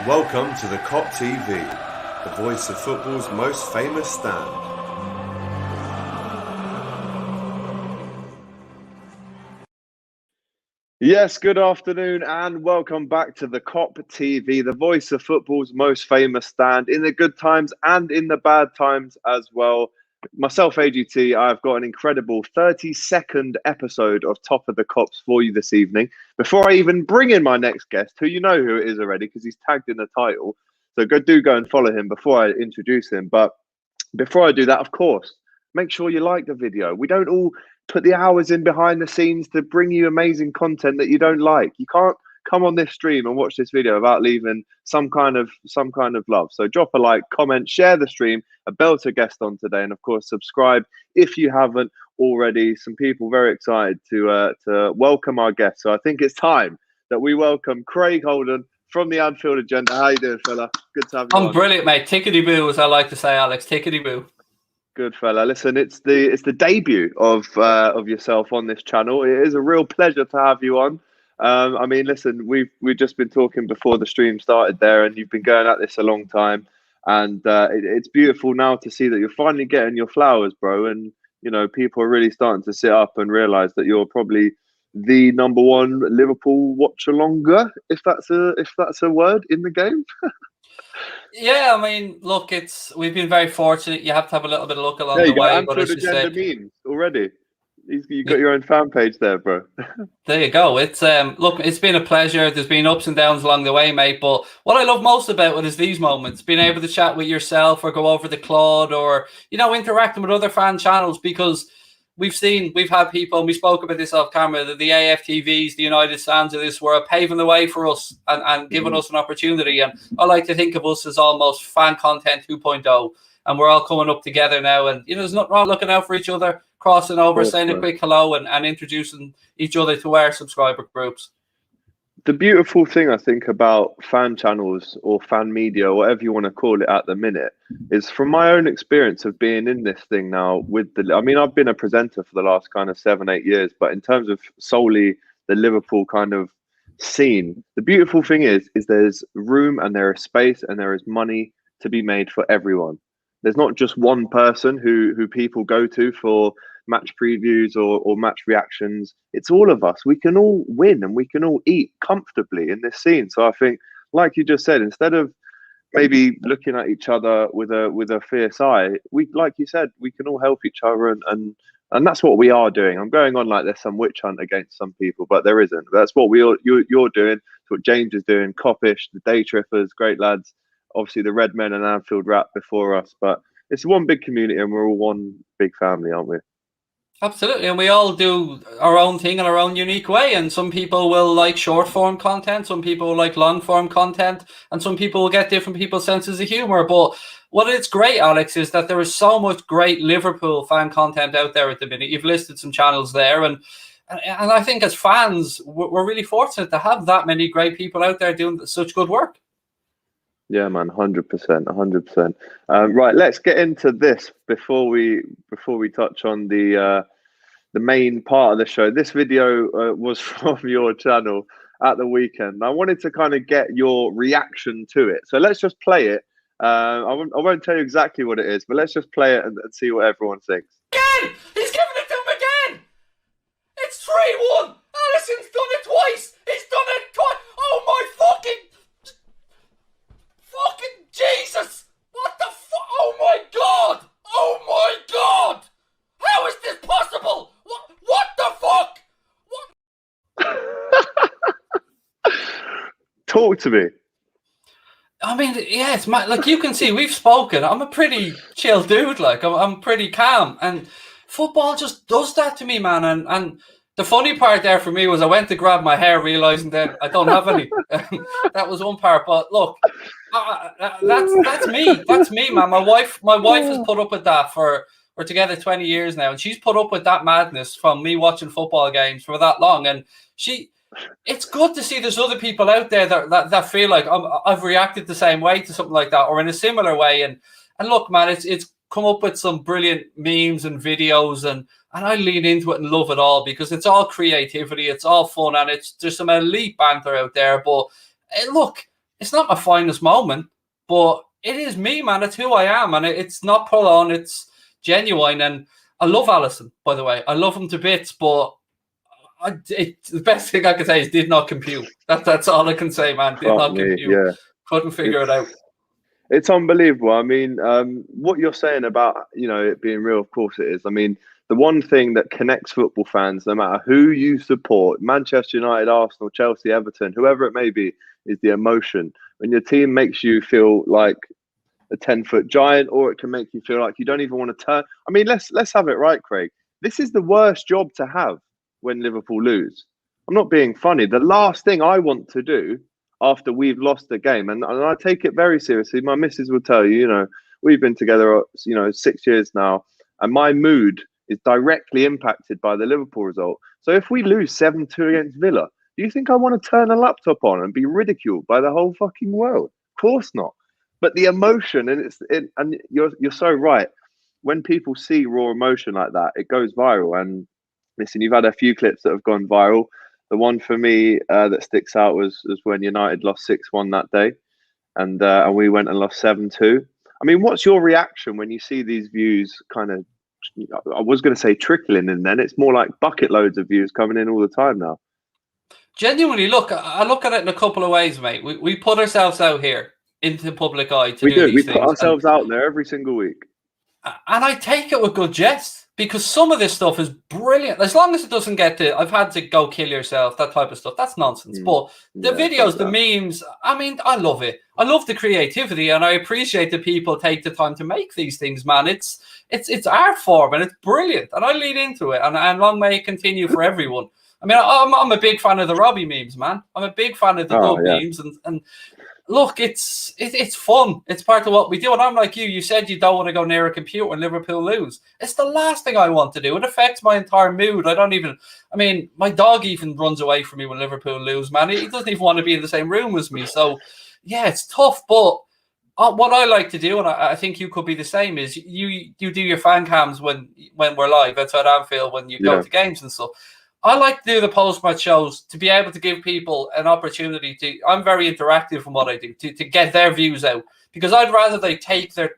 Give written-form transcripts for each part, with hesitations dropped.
Welcome to the Kop TV, the voice of football's most famous stand. Yes, good afternoon and welcome back to the Kop TV, the voice of football's most famous stand, in the good times and in the bad times as well. Myself, AGT, I've got an incredible 30-second episode of Top of the Kops for you this evening. Before I even bring in my next guest, who you know who it is already because he's tagged in the title, so go and follow him before I introduce him. But before I do that, of course, make sure you like the video. We don't all put the hours in behind the scenes to bring you amazing content that you don't like. You can't come on this stream and watch this video without leaving some kind of love. So drop a like, comment, share the stream, a belter guest on today, and of course subscribe if you haven't already. Some people very excited to welcome our guest. So I think it's time that we welcome Craig Holden from the Anfield Agenda. How you doing, fella? Good to have you on. I'm brilliant, mate. Tickety boo, as I like to say, Alex. Tickety boo. Good fella. Listen, it's the debut of yourself on this channel. It is a real pleasure to have you on. I mean, listen, we've just been talking before the stream started there, and you've been going at this a long time, and it's beautiful now to see that you're finally getting your flowers, bro. And you know, people are really starting to sit up and realise that you're probably the #1 Liverpool watch-alonger, if that's a word in the game. Yeah, I mean, look, we've been very fortunate. You have to have a little bit of luck along the way. But as you said, memes already. You got your own fan page there, bro. There you go. It's look, it's been a pleasure. There's been ups and downs along the way, mate. But what I love most about it is these moments, being able to chat with yourself or go over the Claude or interacting with other fan channels, because we've had people, and we spoke about this off camera, that the AFTVs, the United Stands of this world, paving the way for us and giving us an opportunity. And I like to think of us as almost fan content 2.0. And we're all coming up together now. And, there's nothing wrong looking out for each other, crossing over, saying a quick hello and introducing each other to our subscriber groups. The beautiful thing, I think, about fan channels or fan media, or whatever you want to call it at the minute, is from my own experience of being in this thing now I've been a presenter for the last kind of 7-8 years, but in terms of solely the Liverpool kind of scene, the beautiful thing is there's room and there is space and there is money to be made for everyone. There's not just one person who people go to for match previews or match reactions. It's all of us. We can all win and we can all eat comfortably in this scene. So I think, like you just said, instead of maybe looking at each other with a fierce eye, like you said, we can all help each other, and that's what we are doing. I'm going on like there's some witch hunt against some people, but there isn't. That's what you're doing. It's what James is doing. Kopish, the Day Trippers, great lads. Obviously the Red Men and Anfield Rap before us, but it's one big community and we're all one big family, aren't we? Absolutely, and we all do our own thing in our own unique way. And some people will like short form content, some people will like long form content, and some people will get different people's senses of humor. But what is great, Alex, is that there is so much great Liverpool fan content out there at the minute. You've listed some channels there, and I think as fans, we're really fortunate to have that many great people out there doing such good work. Yeah, man, 100%, 100%. Right, let's get into this before we touch on the main part of the show. This video was from your channel at the weekend. I wanted to kind of get your reaction to it. So let's just play it. I won't tell you exactly what it is, but let's just play it and see what everyone thinks. Again! He's giving it to him again! It's 3-1! Alisson's done it twice! He's done it twice! Oh my fucking Jesus! What the fuck? Oh my god! Oh my god! How is this possible? What the fuck? Talk to me. I mean, yes, man, like you can see, we've spoken. I'm a pretty chill dude, like I'm pretty calm, and football just does that to me, man. And the funny part there for me was I went to grab my hair, realizing that I don't have any. That was one part, but look, that's me. That's me, man. My wife has put up with that we're together 20 years now, and she's put up with that madness from me watching football games for that long. And it's good to see there's other people out there that feel like I've reacted the same way to something like that, or in a similar way. And look, man, it's come up with some brilliant memes and videos, and I lean into it and love it all because it's all creativity, it's all fun, and there's some elite banter out there. But look, it's not my finest moment, but it is me, man. It's who I am, and it's not pull on. It's genuine, and I love Alisson, by the way. I love him to bits, but the best thing I can say is did not compute. That's all I can say, man. Did not compute. Yeah. Couldn't figure it out. It's unbelievable. I mean, what you're saying about, it being real, of course it is. I mean, the one thing that connects football fans, no matter who you support, Manchester United, Arsenal, Chelsea, Everton, whoever it may be, is the emotion. When your team makes you feel like a 10-foot giant, or it can make you feel like you don't even want to turn. I mean, let's have it right, Craig. This is the worst job to have when Liverpool lose. I'm not being funny. The last thing I want to do after we've lost the game, and I take it very seriously. My missus will tell you, we've been together, 6 years now, and my mood is directly impacted by the Liverpool result. So if we lose 7-2 against Villa, do you think I want to turn a laptop on and be ridiculed by the whole fucking world? Of course not. But the emotion, and you're so right. When people see raw emotion like that, it goes viral. And listen, you've had a few clips that have gone viral. The one for me that sticks out was when United lost 6-1 that day, and we went and lost 7-2. I mean, what's your reaction when you see these views kind of, I was going to say trickling in, then it's more like bucket loads of views coming in all the time now? Genuinely, look, I look at it in a couple of ways, mate. We put ourselves out here into the public eye to do these we things. Put ourselves out there every single week. And I take it with good jest, because some of this stuff is brilliant. As long as it doesn't get to, I've had to go kill yourself, that type of stuff, that's nonsense. But the videos, the memes, I mean, I love it. I love the creativity, and I appreciate that people take the time to make these things, man. It's art form, and it's brilliant. And I lead into it, and long may it continue for everyone. I mean, I'm a big fan of the Robbie memes, man. I'm a big fan of the Doug memes, and look, it's fun. It's part of what we do. And I'm like you. You said you don't want to go near a computer when Liverpool lose. It's the last thing I want to do. It affects my entire mood. My dog even runs away from me when Liverpool lose, man. He doesn't even want to be in the same room as me. So, yeah, it's tough. But what I like to do, and I think you could be the same, is you do your fan cams when we're live outside Anfield, when you go to games and stuff. I like to do the post-match shows to be able to give people an opportunity to. I'm very interactive in what I do to get their views out, because I'd rather they take their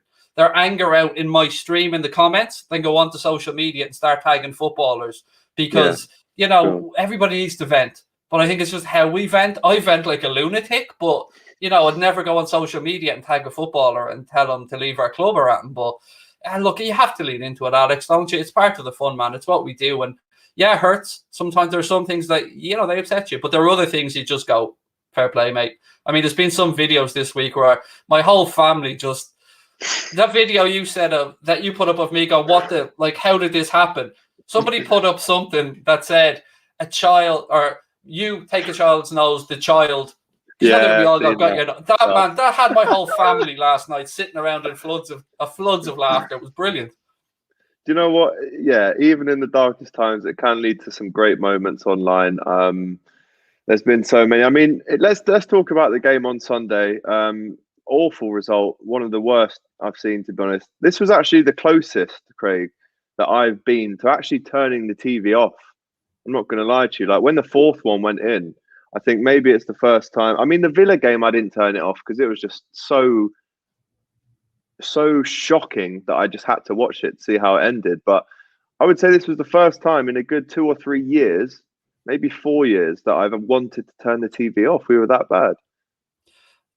anger out in my stream in the comments than go onto social media and start tagging footballers, because everybody needs to vent. But I think it's just how we vent. I vent like a lunatic, but I'd never go on social media and tag a footballer and tell them to leave our club or anything. But look, you have to lean into it, Alex, don't you? It's part of the fun, man. It's what we do. And yeah, it hurts. Sometimes there are some things that, they upset you, but there are other things you just go, fair play, mate. I mean, there's been some videos this week where my whole family just, that video you said that you put up of me going, how did this happen? Somebody put up something that said a child, or you take a child's nose, the child. Yeah, we all got man, that had my whole family last night sitting around in floods of laughter. It was brilliant. Do you know what? Yeah, even in the darkest times, it can lead to some great moments online. There's been so many. I mean, let's talk about the game on Sunday. Awful result, one of the worst I've seen, to be honest. This was actually the closest, Craig, that I've been to actually turning the TV off. I'm not going to lie to you. Like, when the fourth one went in, I think maybe it's the first time. I mean, the Villa game, I didn't turn it off because it was just so shocking that I just had to watch it to see how it ended. But I would say this was the first time in a good 2 or 3 years, maybe 4 years, that I've wanted to turn the TV off. We were that bad.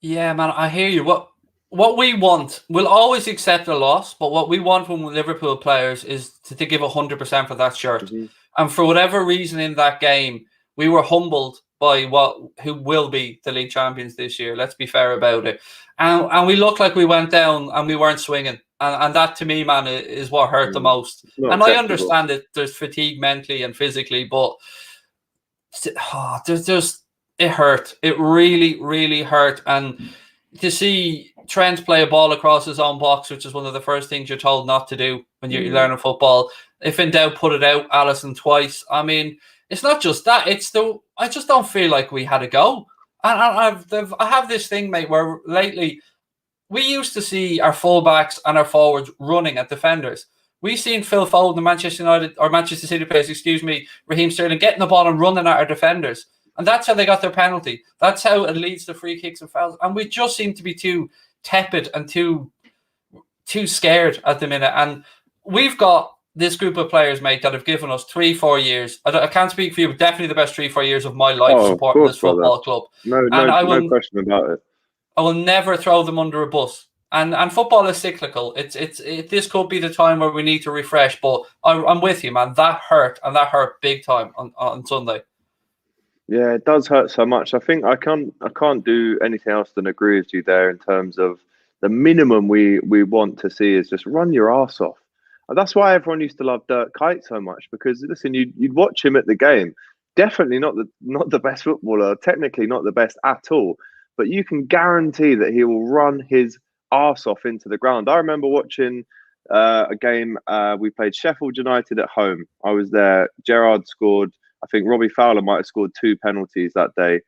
Yeah, man, I hear you. What we want, we'll always accept a loss, but what we want from Liverpool players is to give 100% for that shirt. Mm-hmm. And for whatever reason in that game, we were humbled by who will be the league champions this year. Let's be fair about it. And we looked like we went down and we weren't swinging. And that, to me, man, is what hurt the most. And acceptable. I understand that there's fatigue mentally and physically, but it hurt. It really, really hurt. And to see Trent play a ball across his own box, which is one of the first things you're told not to do when you're learning football. If in doubt, put it out. Alisson twice. I mean, it's not just that. I just don't feel like we had a go. And I have this thing, mate, where lately we used to see our fullbacks and our forwards running at defenders. We've seen Phil Foden, Manchester City players, Raheem Sterling, getting the ball and running at our defenders. And that's how they got their penalty. That's how it leads to free kicks and fouls. And we just seem to be too tepid and too scared at the minute. And we've got this group of players, mate, that have given us 3-4 years. I can't speak for you, but definitely the best 3-4 years of my life supporting this football club. No question about it. I will never throw them under a bus. And football is cyclical. This could be the time where we need to refresh. But I'm with you, man. That hurt, and that hurt big time on Sunday. Yeah, it does hurt so much. I think I can't do anything else than agree with you there in terms of the minimum we want to see is just run your arse off. And that's why everyone used to love Dirk Kuyt so much, because listen, you'd watch him at the game. Definitely not the best footballer, technically not the best at all, but you can guarantee that he will run his arse off into the ground. I remember watching a game. We played Sheffield United at home. I was there. Gerrard scored. I think Robbie Fowler might have scored 2 penalties that day,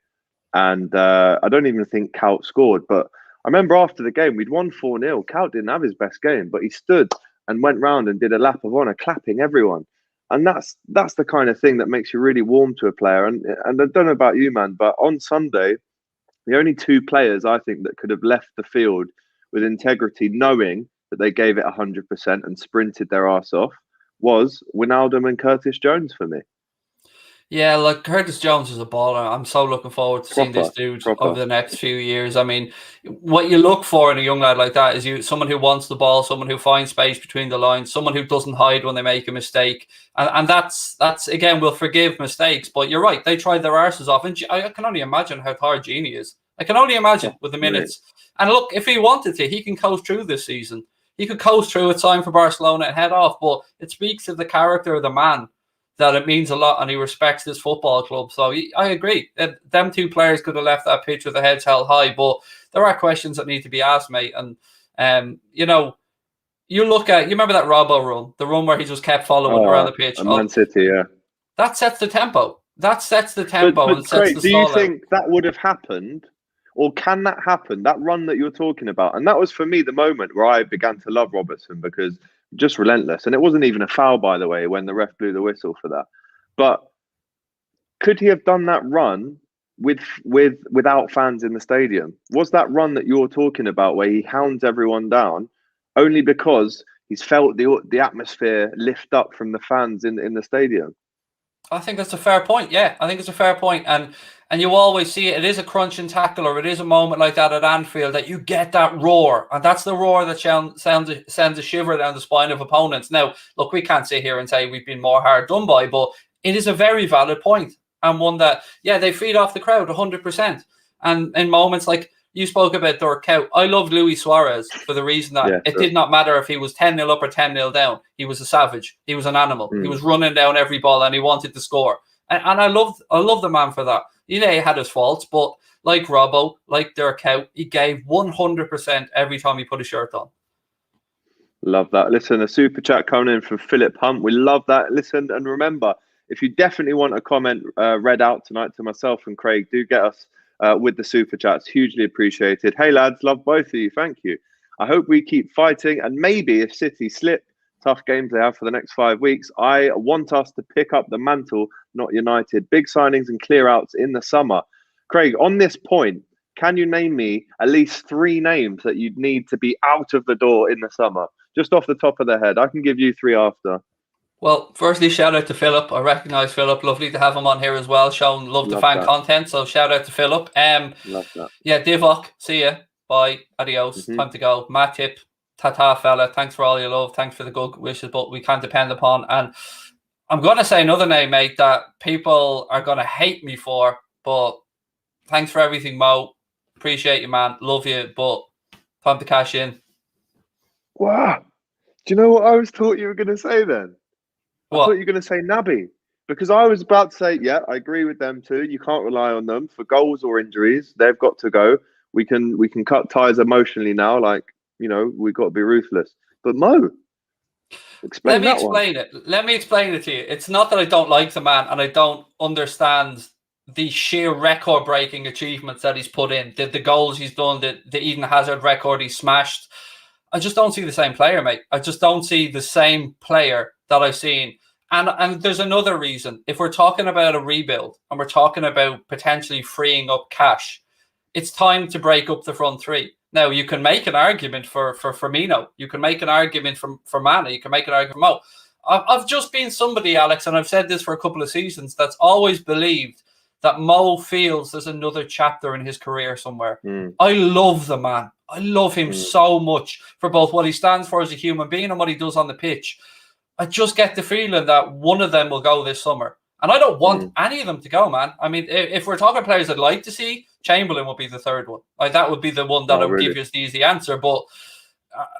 and I don't even think Kuyt scored. But I remember after the game, we'd won 4-0. Kuyt didn't have his best game, but he stood and went round and did a lap of honour, clapping everyone. And that's the kind of thing that makes you really warm to a player. And I don't know about you, man, but on Sunday, the only 2 players I think that could have left the field with integrity, knowing that they gave it 100% and sprinted their arse off, was Wijnaldum and Curtis Jones for me. Yeah, like Curtis Jones is a baller. I'm so looking forward to seeing this dude over the next few years. I mean, what you look for in a young lad like that is someone who wants the ball, someone who finds space between the lines, someone who doesn't hide when they make a mistake. And that's again, we'll forgive mistakes, but you're right. They tried their arses off. And I can only imagine how tired Genie is. I can only imagine with the minutes. And look, if he wanted to, he can coast through this season. He could coast through it, sign for Barcelona and head off. But it speaks of the character of the man, that it means a lot, and he respects this football club. So I agree. Them 2 players could have left that pitch with their heads held high, but there are questions that need to be asked, mate. And, you remember that Robbo run, the run where he just kept following around the pitch? Man City, yeah. That sets the tempo. That sets the tempo and sets the stall. Do you think that would have happened? Or can that happen? That run that you're talking about. And that was, for me, the moment where I began to love Robertson, because just relentless. And it wasn't even a foul, by the way, when the ref blew the whistle for that. But could he have done that run without fans in the stadium? Was that run that you're talking about where he hounds everyone down only because he's felt the atmosphere lift up from the fans in the stadium? I think that's a fair point. Yeah, I think it's a fair point. And you always see it. It is a crunching tackle, or it is a moment like that at Anfield that you get that roar. And that's the roar that sends a shiver down the spine of opponents. Now, look, we can't sit here and say we've been more hard done by, but it is a very valid point, and one that, they feed off the crowd 100%. And in moments like you spoke about Dirk Kuyt, I loved Luis Suarez for the reason that it did not matter if he was 10-0 up or 10-0 down. He was a savage. He was an animal. He was running down every ball and he wanted to score. And I love the man for that. He had his faults, but like Robbo, like Dirk Kuyt, he gave 100% every time he put his shirt on. Love that. Listen, a super chat coming in from Philip Hunt. We love that. Listen, and remember, if you definitely want a comment read out tonight to myself and Craig, do get us with the super chats. Hugely appreciated. Hey, lads, love both of you. Thank you. I hope we keep fighting, and maybe if City slip, tough games they have for the next 5 weeks, I want us to pick up the mantle, not United. Big signings and clear outs in the summer. Craig, on this point, can you name me at least 3 names that you'd need to be out of the door in the summer? Just off the top of the head. I can give you 3 after. Well, firstly, shout out to Philip. I recognise Philip. Lovely to have him on here as well. Showing love to fan content. So shout out to Philip. Love that. Yeah, Divock, see ya. Bye. Adios. Time to go. Matip, tata fella. Thanks for all your love. Thanks for the good wishes, but we can't depend upon. And I'm going to say another name, mate, that people are going to hate me for, but thanks for everything, Mo. Appreciate you, man. Love you, but time to cash in. Wow. Do you know what I was thought you were going to say then? What? I thought you were going to say Naby, because I was about to say, yeah, I agree with them too. You can't rely on them for goals or injuries. They've got to go. We can cut ties emotionally now. Like, we've got to be ruthless. But Mo, Let me explain it to you. It's not that I don't like the man and I don't understand the sheer record-breaking achievements that he's put in, the goals he's done, the Eden Hazard record he smashed. I just don't see the same player, mate. I just don't see the same player that I've seen And there's another reason. If we're talking about a rebuild and we're talking about potentially freeing up cash, it's time to break up the front three. Now, you can make an argument for Firmino. You can make an argument for Mane. You can make an argument for Mo. I've just been somebody, Alex, and I've said this for a couple of seasons, that's always believed that Mo feels there's another chapter in his career somewhere. I love the man. I love him so much for both what he stands for as a human being and what he does on the pitch. I just get the feeling that one of them will go this summer. And I don't want any of them to go, man. I mean, if we're talking players I'd like to see, Chamberlain would be the third one. Like, that would be the one that I would give you as the easy answer. But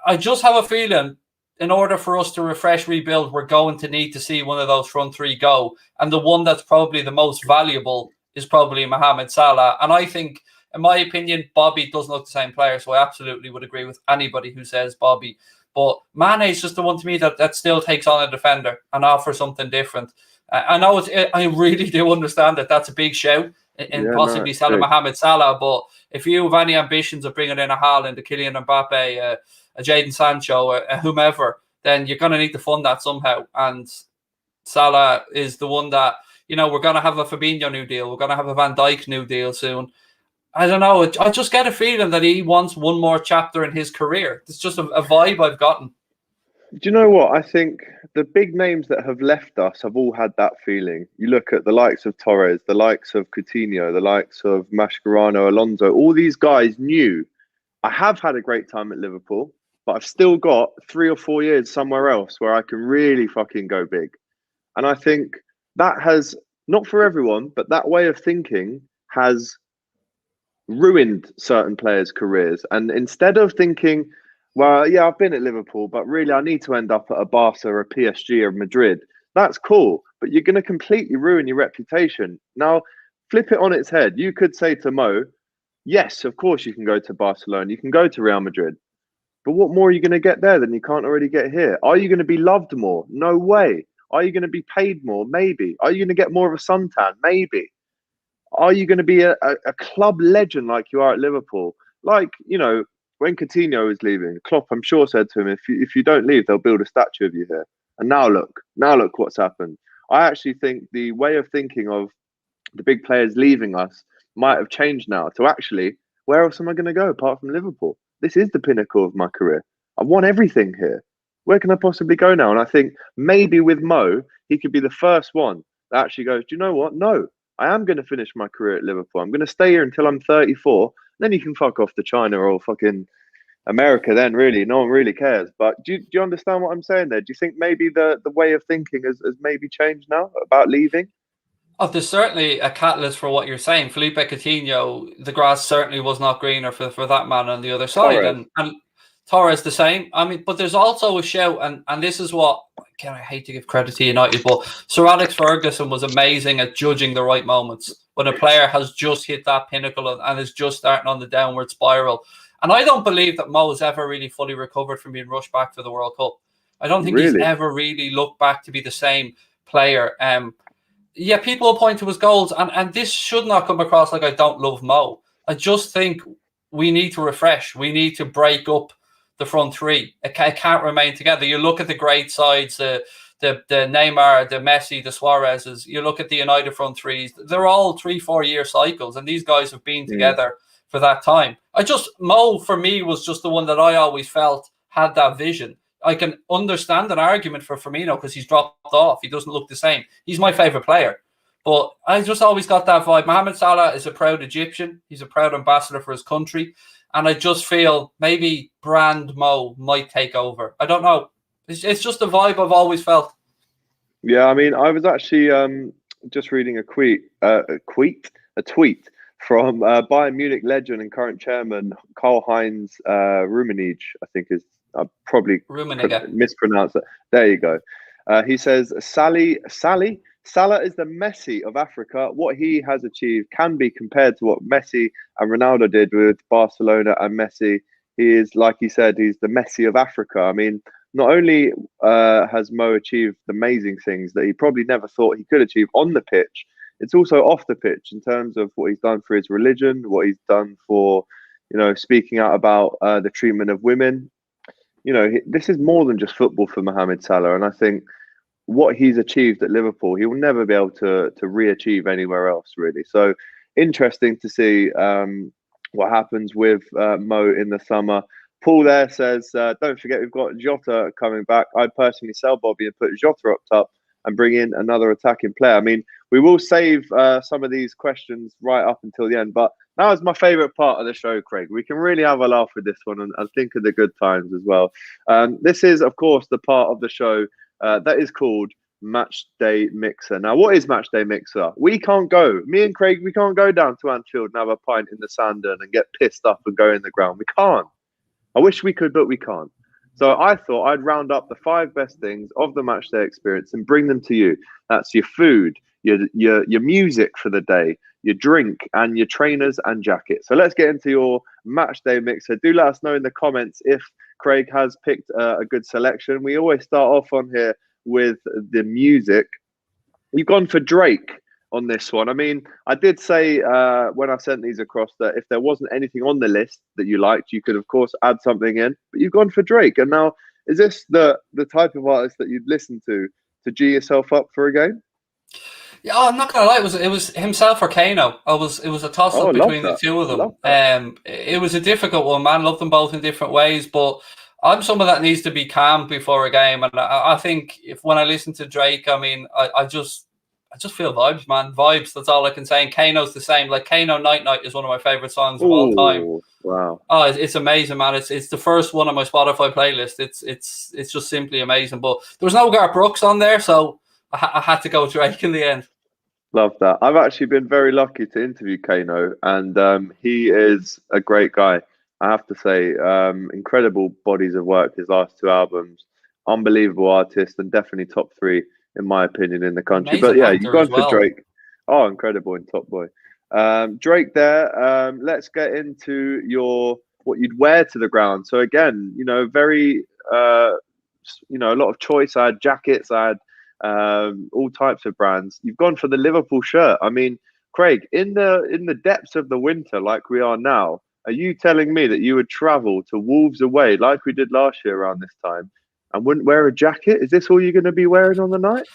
I just have a feeling in order for us to refresh, rebuild, we're going to need to see one of those front three go. And the one that's probably the most valuable is probably Mohamed Salah. And I think, in my opinion, Bobby doesn't look the same player. So I absolutely would agree with anybody who says Bobby. But Mane is just the one to me that still takes on a defender and offers something different. I know I really do understand that that's a big shout in possibly selling Mohamed Salah. But if you have any ambitions of bringing in a Haaland, a Kylian Mbappe, a Jadon Sancho, a whomever, then you're going to need to fund that somehow. And Salah is the one that, you know, we're going to have a Fabinho new deal. We're going to have a Van Dijk new deal soon. I don't know. I just get a feeling that he wants one more chapter in his career. It's just a vibe I've gotten. Do you know what? I think the big names that have left us have all had that feeling. You look at the likes of Torres, the likes of Coutinho, the likes of Mascherano, Alonso. All these guys knew, I have had a great time at Liverpool, but I've still got 3 or 4 years somewhere else where I can really fucking go big. And I think that has, not for everyone, but that way of thinking has ruined certain players' careers. And instead of thinking, well, yeah, I've been at Liverpool, but really I need to end up at a Barca or a PSG or Madrid. That's cool, but you're going to completely ruin your reputation. Now, flip it on its head. You could say to Mo, yes, of course you can go to Barcelona, you can go to Real Madrid, but what more are you going to get there than you can't already get here? Are you going to be loved more? No way. Are you going to be paid more? Maybe. Are you going to get more of a suntan? Maybe. Are you going to be a club legend like you are at Liverpool? Like, you know, when Coutinho was leaving, Klopp, I'm sure, said to him, if you don't leave, they'll build a statue of you here. And now look what's happened. I actually think the way of thinking of the big players leaving us might have changed now to actually, where else am I going to go apart from Liverpool? This is the pinnacle of my career. I won everything here. Where can I possibly go now? And I think maybe with Mo, he could be the first one that actually goes, do you know what? No, I am going to finish my career at Liverpool. I'm going to stay here until I'm 34. Then you can fuck off to China or fucking America then, really. No one really cares. But do you understand what I'm saying there? Do you think maybe the way of thinking has maybe changed now about leaving? Oh, there's certainly a catalyst for what you're saying. Felipe Coutinho, the grass certainly was not greener for that man on the other side. And Torres the same. I mean, but there's also a shout, and this is what, again, I hate to give credit to United, but Sir Alex Ferguson was amazing at judging the right moments when a player has just hit that pinnacle and is just starting on the downward spiral. And I don't believe that Mo has ever really fully recovered from being rushed back for the World Cup. I don't think he's ever really looked back to be the same player. Yeah, people will point to his goals, and this should not come across like I don't love Mo. I just think we need to refresh. We need to break up the front three. It can't remain together. You look at the great sides, the Neymar, the Messi, the Suarez's. You look at the United front threes. They're all 3-4 year cycles, and these guys have been together for that time. Mo for me was just the one that I always felt had that vision. I can understand an argument for Firmino because he's dropped off. He doesn't look the same. He's my favourite player. But I just always got that vibe. Mohamed Salah is a proud Egyptian. He's a proud ambassador for his country. And I just feel maybe brand Mo might take over. I don't know. It's just a vibe I've always felt. Yeah, I mean, I was actually just reading a tweet from Bayern Munich legend and current chairman Karl-Heinz Rummenigge, I think is probably mispronounced it. There you go. He says, Salah is the Messi of Africa. What he has achieved can be compared to what Messi and Ronaldo did with Barcelona and Messi. He is, like he said, he's the Messi of Africa. I mean, not only has Mo achieved amazing things that he probably never thought he could achieve on the pitch, it's also off the pitch in terms of what he's done for his religion, what he's done for, you know, speaking out about the treatment of women. You know, this is more than just football for Mohamed Salah. And I think what he's achieved at Liverpool, he will never be able to re-achieve anywhere else, really. So interesting to see what happens with Mo in the summer. Paul there says, don't forget we've got Jota coming back. I'd personally sell Bobby and put Jota up top and bring in another attacking player. I mean, we will save some of these questions right up until the end, but that was my favourite part of the show, Craig. We can really have a laugh with this one and think of the good times as well. This is, of course, the part of the show that is called Match Day Mixer. Now, what is Match Day Mixer? We can't go. Me and Craig, we can't go down to Anfield and have a pint in the sand and get pissed up and go in the ground. We can't. I wish we could, but we can't. So I thought I'd round up the 5 best things of the match day experience and bring them to you. That's your food, your music for the day, your drink, and your trainers and jackets. So let's get into your match day mixer. Do let us know in the comments if Craig has picked a good selection. We always start off on here with the music. You've gone for Drake on this one. I mean, I did say when I sent these across that if there wasn't anything on the list that you liked, you could of course add something in, but you've gone for Drake. And now, is this the type of artist that you'd listen to G yourself up for a game? Yeah, I'm not gonna lie, it was himself or Kano. It was a toss up between the two of them. It was a difficult one, man. Love them both in different ways, but I'm someone that needs to be calm before a game, and I think when I listen to Drake, I mean, I just feel vibes, man. Vibes, that's all I can say. And Kano's the same. Like, Kano Night Night is one of my favorite songs of all time. Wow. Oh, it's amazing, man. It's the first one on my Spotify playlist. It's just simply amazing. But there was no Garth Brooks on there, so I had to go Drake in the end. Love that. I've actually been very lucky to interview Kano, and he is a great guy. I have to say, incredible bodies of work, his last 2 albums. Unbelievable artist, and definitely top 3 in my opinion in the country. Amazing. But yeah, you've gone for Drake. Oh, incredible in Top Boy. Drake there. Let's get into what you'd wear to the ground. So again, very a lot of choice. I had jackets, I had all types of brands. You've gone for the Liverpool shirt. I mean, Craig, in the depths of the winter like we are now, are you telling me that you would travel to Wolves away like we did last year around this time and wouldn't wear a jacket? Is this all you're going to be wearing on the night?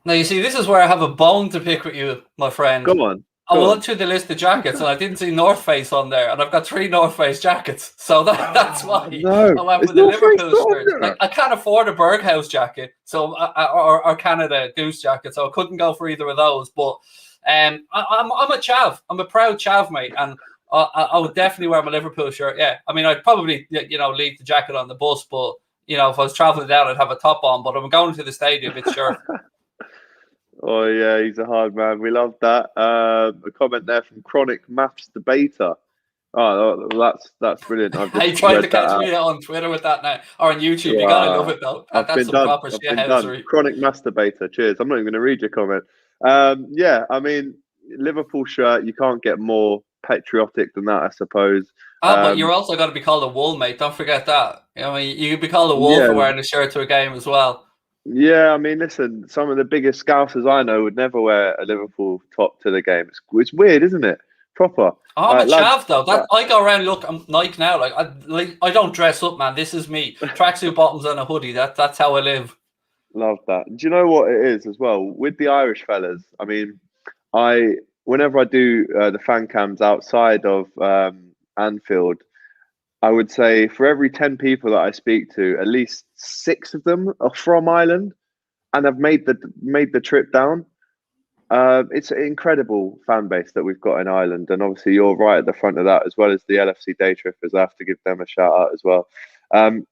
Now, you see, this is where I have a bone to pick with you, my friend. Go on. I went through the list of jackets and I didn't see North Face on there, and I've got 3 North Face jackets. So that's why I went with the Liverpool shirt. Like, I can't afford a Berghaus jacket, so or Canada Goose jacket, so I couldn't go for either of those. But I'm a chav. I'm a proud chav, mate, and I would definitely wear my Liverpool shirt. Yeah, I mean, I'd probably leave the jacket on the bus, but if I was traveling down, I'd have a top on. But I'm going to the stadium, it's shirt. Oh yeah, he's a hard man. We love that. A comment there from Chronic Maths Debater. Oh, that's brilliant. I tried to catch me on Twitter with that now, or on YouTube. Wow. You gotta love it though. That's some proper shit. Chronic Masturbator. Cheers. I'm not even going to read your comment. Yeah, I mean, Liverpool shirt. You can't get more patriotic than that, I suppose. But you're also got to be called a wool, mate. Don't forget that. I mean, you could be called a wool for wearing a shirt to a game as well. Yeah, I mean, listen, some of the biggest scousers I know would never wear a Liverpool top to the game. It's weird, isn't it? Proper. Oh, I'm a chav though. I go around, look, I'm Nike now. I don't dress up, man. This is me. Tracksuit bottoms and a hoodie. That's how I live. Love that. Do you know what it is as well with the Irish fellas? I mean, whenever I do the fan cams outside of Anfield, I would say for every 10 people that I speak to, at least 6 of them are from Ireland and have made the trip down. It's an incredible fan base that we've got in Ireland, and obviously you're right at the front of that, as well as the LFC Day Trippers. I have to give them a shout out as well.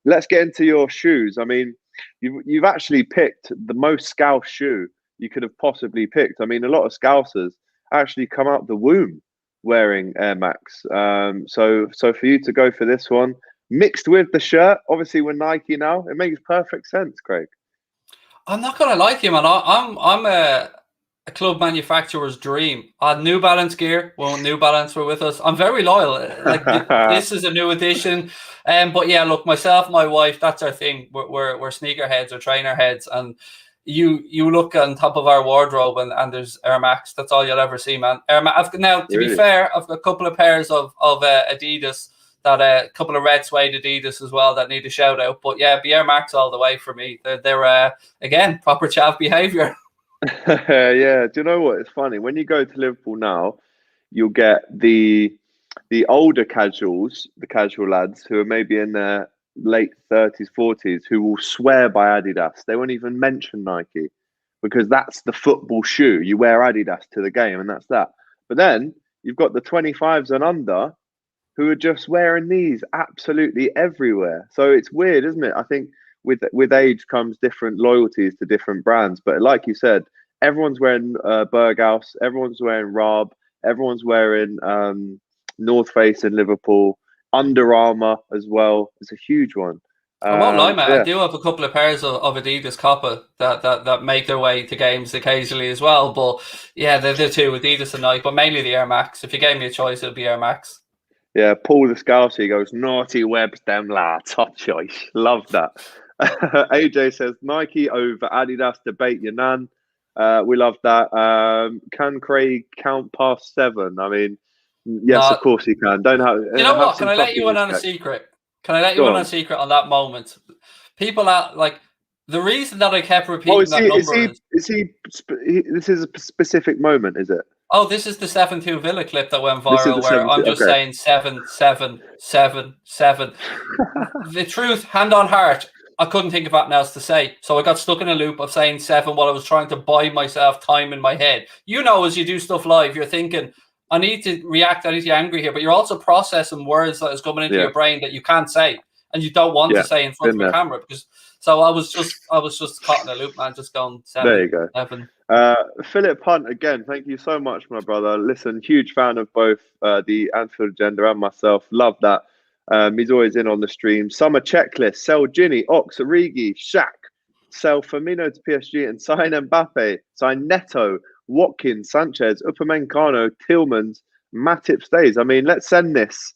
Let's get into your shoes. I mean, you've actually picked the most Scouse shoe you could have possibly picked. I mean, a lot of Scousers actually come out the womb wearing Air Max. So for you to go for this one, mixed with the shirt, obviously we're Nike now, it makes perfect sense, Craig. I'm not gonna lie to you, man. I'm a club manufacturer's dream. I had New Balance gear when New Balance were with us. I'm very loyal. Like this is a new addition. But yeah, look, myself, my wife, that's our thing. We're sneaker heads or trainer heads, and you look on top of our wardrobe and there's Air Max. That's all you'll ever see, man. Air Max. Now, to be fair, I've got a couple of pairs of Adidas that couple of red suede Adidas as well that need a shout out. But yeah, Air Max all the way for me. They're again proper chav behaviour. Yeah, do you know what? It's funny when you go to Liverpool now, you'll get the older casuals, the casual lads who are maybe in their late 30s, 40s, who will swear by Adidas. They won't even mention Nike because that's the football shoe. You wear Adidas to the game, and that's that. But then you've got the 25s and under who are just wearing these absolutely everywhere. So it's weird, isn't it? I think with age comes different loyalties to different brands. But like you said, everyone's wearing Berghaus, everyone's wearing Raab, everyone's wearing North Face in Liverpool, Under Armour as well. It's a huge one. I won't lie, mate. Yeah. I do have a couple of pairs of Adidas Kappa that make their way to games occasionally as well. But yeah, they're the two, Adidas and Nike, but mainly the Air Max. If you gave me a choice, it'd be Air Max. Yeah, Paul the Scousey goes, naughty webs, them lads. Top choice. Love that. AJ says, Nike over Adidas, debate your nan. We love that. Can Craig count past 7? I mean, yes, of course he can. Don't have. You know what? Can I let you in on a secret? Can I let you in on a secret on that moment? People are like, the reason that I kept repeating that number this is a specific moment, is it? Oh, this is the 7-2 Villa clip that went viral where I'm just saying 7, 7, 7, 7. The truth, hand on heart, I couldn't think of anything else to say. So I got stuck in a loop of saying 7 while I was trying to buy myself time in my head. You know, as you do stuff live, you're thinking, I need to react, I need to be angry here, but you're also processing words that is coming into your brain that you can't say and you don't want to say in front of a camera. So I was just caught in a loop, man, just going 7. There you go. 7. Philip Hunt, again, thank you so much, my brother. Listen, huge fan of both the Anfield Agenda and myself. Love that. He's always in on the stream. Summer checklist: sell Ginny, Ox, Origi, Shaq, sell Firmino to PSG, and sign Mbappe, sign Neto, Watkins, Sanchez, Upamecano, Tillmans, Matip stays. I mean, let's send this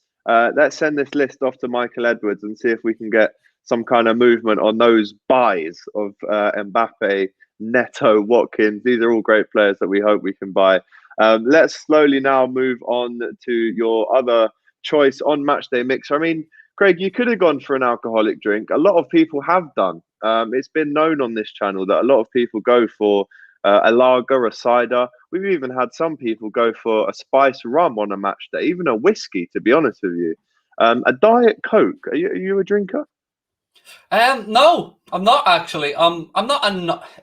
list off to Michael Edwards and see if we can get some kind of movement on those buys of Mbappe, Neto, Watkins. These are all great players that we hope we can buy. Let's slowly now move on to your other choice on Matchday Mixer. I mean, Craig, you could have gone for an alcoholic drink. A lot of people have done. It's been known on this channel that a lot of people go for a lager, a cider. We've even had some people go for a spice rum on a match day, even a whiskey, to be honest with you. A Diet Coke. Are you a drinker? No, I'm not actually.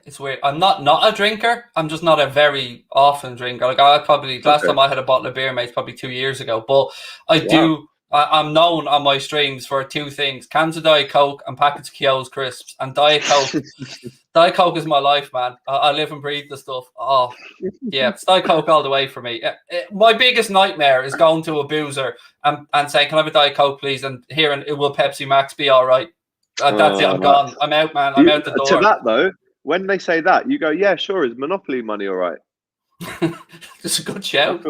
It's weird. I'm not a drinker. I'm just not a very often drinker. Like last time I had a bottle of beer, mate, probably 2 years ago. But I'm known on my streams for 2 things: cans of Diet Coke and packets of Kyo's crisps. And Diet Coke, Diet Coke is my life, man. I live and breathe the stuff. Oh, yeah, it's Diet Coke all the way for me. My biggest nightmare is going to a boozer and saying, "Can I have a Diet Coke, please?" And hearing, "Will Pepsi Max be all right?" That's it. I'm gone. I'm out, man. I'm out the door. To that though, when they say that, you go, "Yeah, sure. Is Monopoly money all right?" It's a good shout.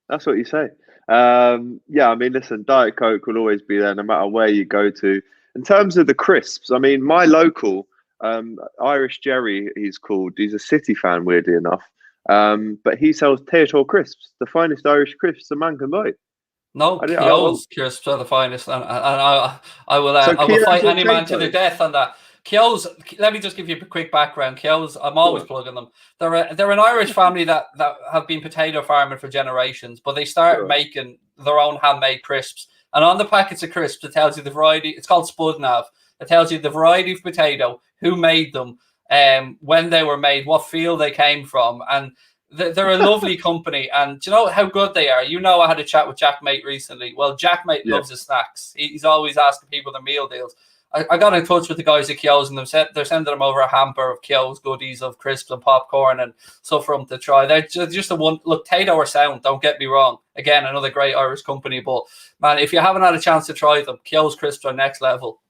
That's what you say. Yeah, I mean, listen, Diet Coke will always be there no matter where you go to. In terms of the crisps, I mean, my local Irish Jerry, he's called. He's a City fan, weirdly enough. But he sells Teator crisps, the finest Irish crisps a man can buy. No, Kyo's crisps are the finest, and I will fight any man to the death on that. Kyo's, let me just give you a quick background. Kyo's, I'm always plugging them. They're an Irish family that have been potato farming for generations, but they started making their own handmade crisps. And on the packets of crisps, it tells you the variety. It's called Spudnav. It tells you the variety of potato, who made them, when they were made, what field they came from, and they're a lovely company. And do you know how good they are? You know, I had a chat with Jack Mate recently. Well, Jack Mate loves his snacks. He's always asking people their meal deals. I got in touch with the guys at Kyo's, and they're sending them over a hamper of Kyo's goodies of crisps and popcorn and stuff for them to try. They're just a one. Look, Tato are sound, don't get me wrong. Again, another great Irish company. But man, if you haven't had a chance to try them, Kyo's crisps are next level.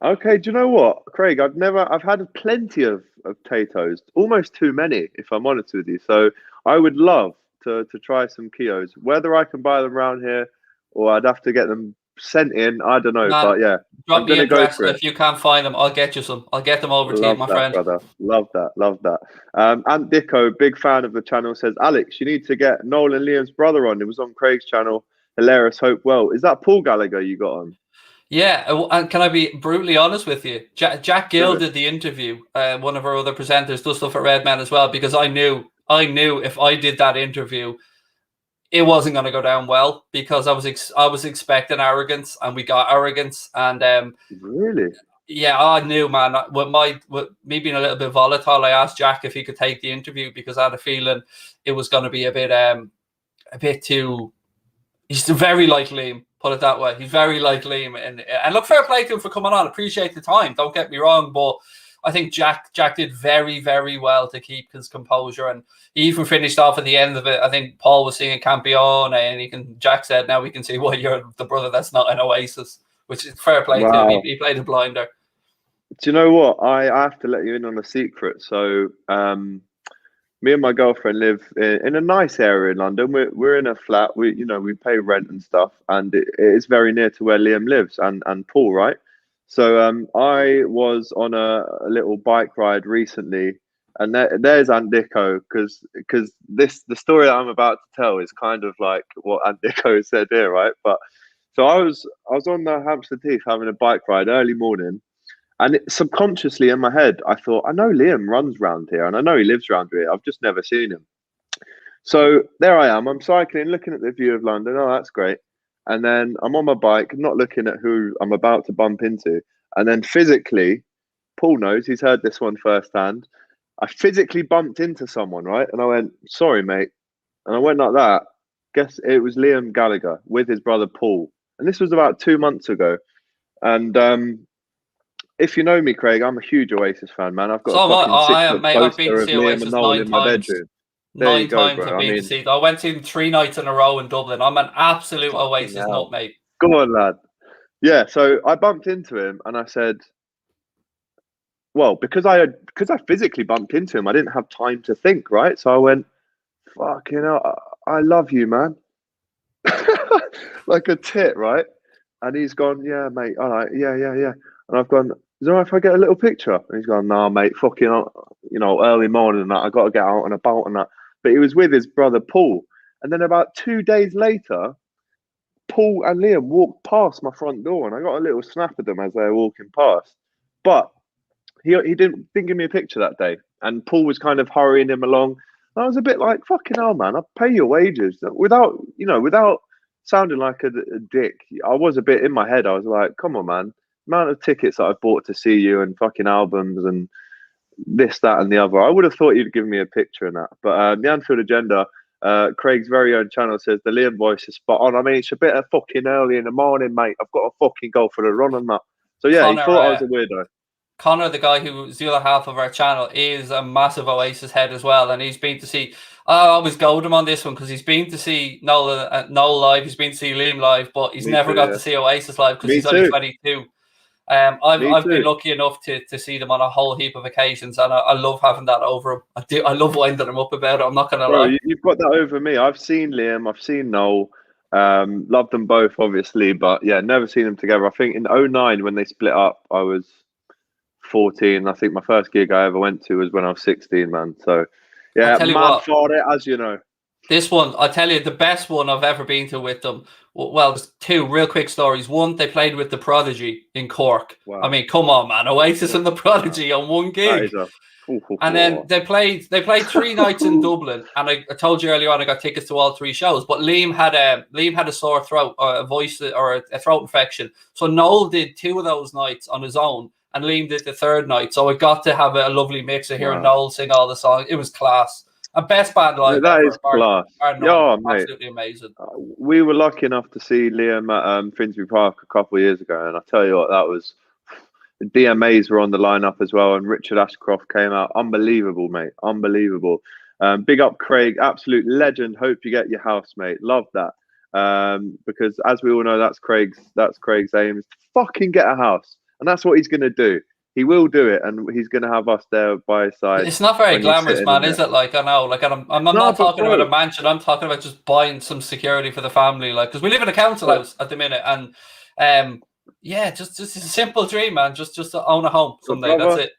Okay, do you know what, Craig? I've had plenty of potatoes, almost too many, if I'm honest with you. So I would love to try some Kyo's. Whether I can buy them around here or I'd have to get them sent in, I don't know. Man, but yeah, drop me an address. If you can't find them, I'll get you some. I'll get them over to you, my friend. Brother. Love that. Ant Dicko, big fan of the channel, says, Alex, you need to get Noel and Liam's brother on. It was on Craig's channel. hilarious. Hope well. Is that Paul Gallagher you got on? Yeah, and can I be brutally honest with you? Jack Gill did the interview. One of our other presenters does stuff at Redman as well, because I knew if I did that interview, it wasn't going to go down well, because I was expecting arrogance, and we got arrogance, and really, yeah, I knew, man. With me being a little bit volatile, I asked Jack if he could take the interview, because I had a feeling it was going to be a bit too. He's very like Liam, put it that way. He's very like Liam, and look, fair play to him for coming on. Appreciate the time. Don't get me wrong, but I think Jack did very, very well to keep his composure, and he even finished off at the end of it. I think Paul was singing Campione, and Jack said, "Now we can see why you're the brother that's not an Oasis," which is fair play to him. He played a blinder. Do you know what? I have to let you in on a secret. So, me and my girlfriend live in a nice area in London. We're in a flat. We pay rent and stuff, and it is very near to where Liam lives and Paul, right? So I was on a little bike ride recently, and there's Andico, because the story that I'm about to tell is kind of like what Andico said here, right? But so I was on the Hampstead Heath having a bike ride early morning. And subconsciously in my head, I thought, I know Liam runs around here, and I know he lives around here. I've just never seen him. So there I am. I'm cycling, looking at the view of London. Oh, that's great. And then I'm on my bike, not looking at who I'm about to bump into. And then physically, Paul knows, he's heard this one firsthand. I physically bumped into someone, right? And I went, sorry, mate. And I went like that. Guess it was Liam Gallagher with his brother Paul. And this was about 2 months ago. And if you know me, Craig, I'm a huge Oasis fan, man. I've got a fucking 6-foot poster of Liam and Noel in my bedroom. Nine times I've been to see them. I went to them 3 nights in a row in Dublin. I'm an absolute Oasis nut, mate. Go on, lad. Yeah, so I bumped into him and I said, well, because I physically bumped into him, I didn't have time to think, right? So I went, fuck, I love you, man. Like a tit, right? And he's gone, yeah, mate. All right, yeah. And I've gone, is it all right if I get a little picture? And he's gone, nah, mate, fucking, early morning and that. I got to get out and about and that. But he was with his brother Paul. And then about 2 days later, Paul and Liam walked past my front door, and I got a little snap of them as they were walking past. But he didn't give me a picture that day. And Paul was kind of hurrying him along. And I was a bit like, fucking hell, man, I'll pay your wages. Without sounding like a dick. I was a bit in my head. I was like, come on, man. Amount of tickets that I've bought to see you and fucking albums and this, that, and the other. I would have thought you'd give me a picture in that. But the Anfield Agenda, Craig's very own channel, says the Liam voice is spot on. I mean, it's a bit of fucking early in the morning, mate. I've got to fucking go for the run on that. So yeah, Connor, he thought I was a weirdo. Connor, the guy who's the other half of our channel, is a massive Oasis head as well, and he's been to see. I always goad him on this one because he's been to see Noel live, he's been to see Liam live, but he's never got to see Oasis live because he's only 22. I've been lucky enough to see them on a whole heap of occasions, and I love having that over him. I love winding them up about it. I'm not going to lie. You've got that over me. I've seen Liam, I've seen Noel, love them both, obviously, but yeah, never seen them together. I think in 2009 when they split up, I was 14. I think my first gig I ever went to was when I was 16, man. So yeah, mad for it, as you know. This one, I tell you, the best one I've ever been to with them. Well, there's 2 real quick stories. One, they played with the Prodigy in Cork. Wow. I mean, come on, man, Oasis and the Prodigy on one gig. And then they played 3 nights in Dublin. And I told you earlier on, I got tickets to all 3 shows. But Liam had a sore throat, a voice or a throat infection. So Noel did 2 of those nights on his own, and Liam did the 3rd night. So I got to have a lovely mix of hearing Noel sing all the songs. It was class. A best band live. That is class. Yeah, mate. Absolutely amazing. We were lucky enough to see Liam at Finsbury Park a couple of years ago, and I tell you what, that was. The DMAs were on the lineup as well, and Richard Ashcroft came out. Unbelievable, mate. Unbelievable. Big up, Craig. Absolute legend. Hope you get your house, mate. Love that. Because as we all know, that's Craig's aim is to fucking get a house, and that's what he's going to do. He will do it, and he's going to have us there by his side. It's not very glamorous, man, is it? Like, I know, like, I'm not talking about a mansion. I'm talking about just buying some security for the family, like, because we live in a council house at the minute, and yeah, just a simple dream, man. Just to own a home someday. Brother, that's it.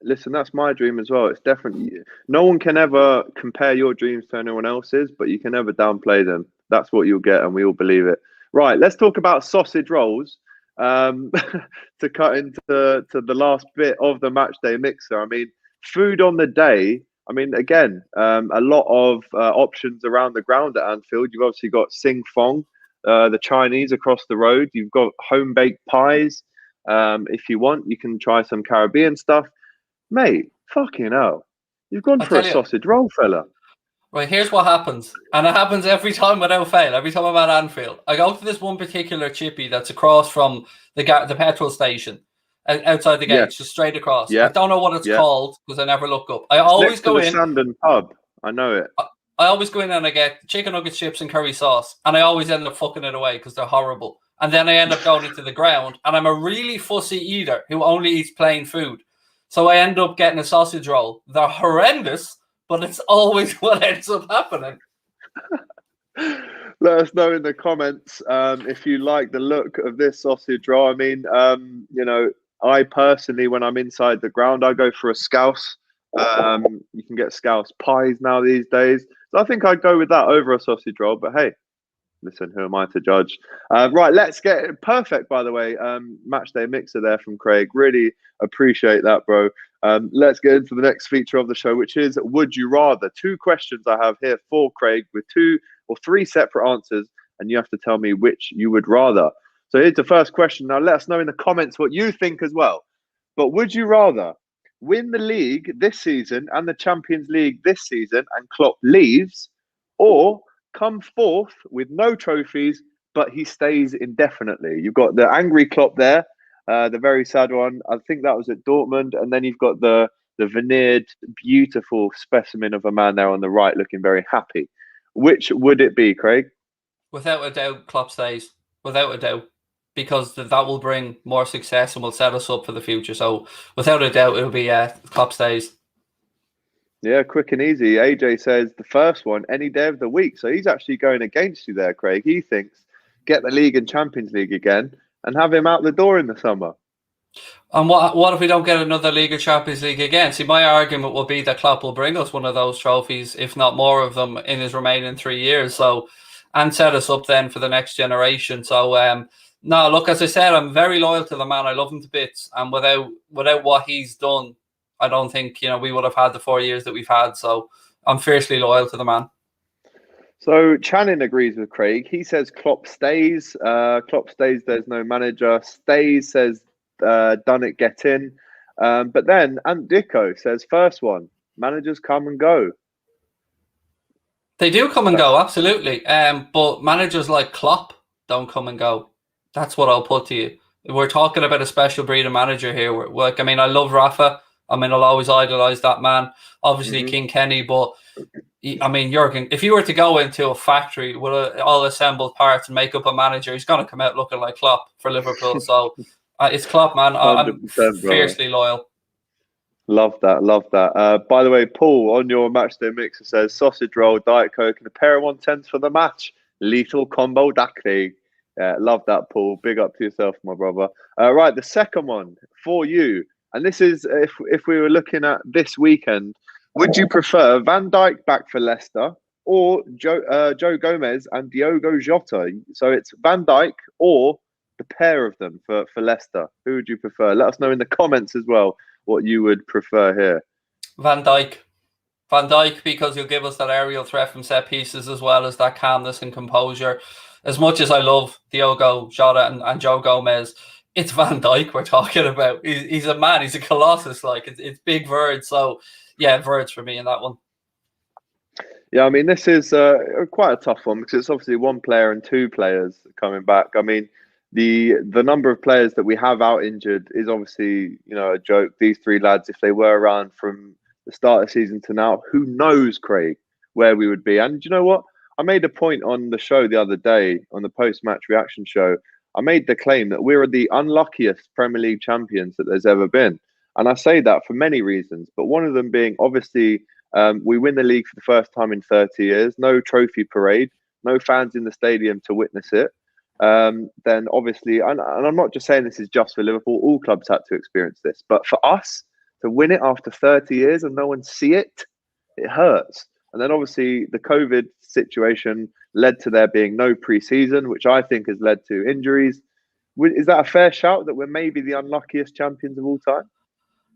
Listen, that's my dream as well. It's definitely, no one can ever compare your dreams to anyone else's, but you can never downplay them. That's what you'll get, and we all believe it. Right, let's talk about sausage rolls. To cut into the last bit of the match day mixer. I mean, food on the day. I mean, again, a lot of options around the ground at Anfield. You've obviously got Sing Fong, the Chinese across the road. You've got home baked pies. If you want, you can try some Caribbean stuff. Mate, fucking hell. You've gone for a sausage roll, fella. Right, here's what happens. And it happens every time without fail. Every time I'm at Anfield. I go to this one particular chippy that's across from the petrol station. Outside the gates, just straight across. I don't know what it's called because I never look up. I always go in. Sandon pub. I know it. I always go in and I get chicken nuggets, chips, and curry sauce. And I always end up fucking it away because they're horrible. And then I end up going into the ground. And I'm a really fussy eater who only eats plain food. So I end up getting a sausage roll. They're horrendous, but it's always what ends up happening. Let us know in the comments if you like the look of this sausage roll. I mean, you know, I personally, when I'm inside the ground, I go for a scouse. You can get scouse pies now these days. So I think I'd go with that over a sausage roll. But hey, listen, who am I to judge? Right, let's get it. Perfect, by the way. Match day mixer there from Craig. Really appreciate that, bro. Let's get into the next feature of the show, which is Would You Rather? 2 questions I have here for Craig with 2 or 3 separate answers, and you have to tell me which you would rather. So here's the first question. Now let us know in the comments what you think as well. But would you rather win the league this season and the Champions League this season and Klopp leaves, or come fourth with no trophies, but he stays indefinitely? You've got the angry Klopp there, the very sad one. I think that was at Dortmund. And then you've got the veneered, beautiful specimen of a man there on the right looking very happy. Which would it be, Craig? Without a doubt, Klopp stays. Without a doubt. Because that will bring more success and will set us up for the future. So without a doubt, it'll be Klopp stays. Yeah, quick and easy. AJ says the first one, any day of the week. So he's actually going against you there, Craig. He thinks get the league and Champions League again and have him out the door in the summer. And what if we don't get another League or Champions League again? See, my argument will be that Klopp will bring us one of those trophies, if not more of them, in his remaining 3 years. So, and set us up then for the next generation. So, no, look, as I said, I'm very loyal to the man. I love him to bits. And without what he's done, I don't think, we would have had the 4 years that we've had. So I'm fiercely loyal to the man. So Channing agrees with Craig. He says Klopp stays. Klopp stays, there's no manager. Stays says done it, get in. But then Ant Dicko says first one, managers come and go. They do come and go, absolutely. But managers like Klopp don't come and go. That's what I'll put to you. We're talking about a special breed of manager here. I love Rafa. I'll always idolise that man. Obviously, King Kenny. But, Jurgen, if you were to go into a factory with all assembled parts and make up a manager, he's going to come out looking like Klopp for Liverpool. So it's Klopp, man. I'm fiercely loyal. Love that. Love that. By the way, Paul, on your matchday mixer says sausage roll, Diet Coke, and a pair of 110s for the match. Lethal combo Dakli. Love that, Paul. Big up to yourself, my brother. Right, the second one for you. And this is, if we were looking at this weekend, would you prefer Van Dijk back for Leicester or Joe Gomez and Diogo Jota? So it's Van Dijk or the pair of them for Leicester. Who would you prefer? Let us know in the comments as well what you would prefer here. Van Dijk. Van Dijk, because he'll give us that aerial threat from set pieces as well as that calmness and composure. As much as I love Diogo Jota and Joe Gomez, it's Van Dijk we're talking about. He's a man. He's a colossus. It's big words. So, yeah, words for me in that one. Yeah, this is quite a tough one because it's obviously 1 player and 2 players coming back. The number of players that we have out injured is obviously, a joke. These 3 lads, if they were around from the start of the season to now, who knows, Craig, where we would be. And you know what? I made a point on the show the other day, on the post-match reaction show. I made the claim that we're the unluckiest Premier League champions that there's ever been. And I say that for many reasons, but one of them being, obviously, we win the league for the first time in 30 years, no trophy parade, no fans in the stadium to witness it. Then obviously, and I'm not just saying this is just for Liverpool, all clubs had to experience this. But for us to win it after 30 years and no one see it, it hurts. And then obviously the COVID situation led to there being no pre-season, which I think has led to injuries. Is that a fair shout that we're maybe the unluckiest champions of all time?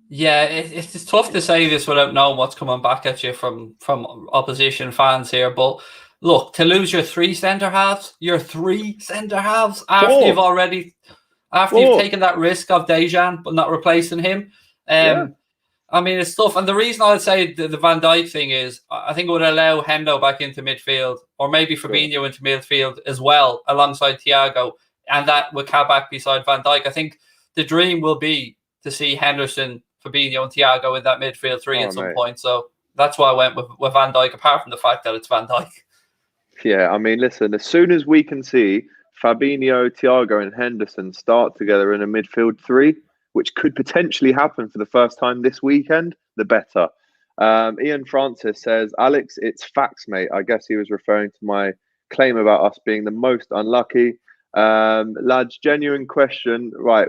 Yeah, it's tough to say this without knowing what's coming back at you from opposition fans here. But look, to lose your three centre halves after you've taken that risk of Dejan but not replacing him. I mean, it's tough. And the reason I'd say the Van Dijk thing is I think it would allow Hendo back into midfield, or maybe Fabinho into midfield as well, alongside Thiago, and that with Kabak beside Van Dijk. I think the dream will be to see Henderson, Fabinho and Thiago in that midfield three at some point. So that's why I went with Van Dijk, apart from the fact that it's Van Dijk. Yeah, I mean, listen, as soon as we can see Fabinho, Thiago and Henderson start together in a midfield three, which could potentially happen for the first time this weekend, the better. Ian Francis says, Alex, it's facts, mate. I guess he was referring to my claim about us being the most unlucky. Lads, genuine question. Right.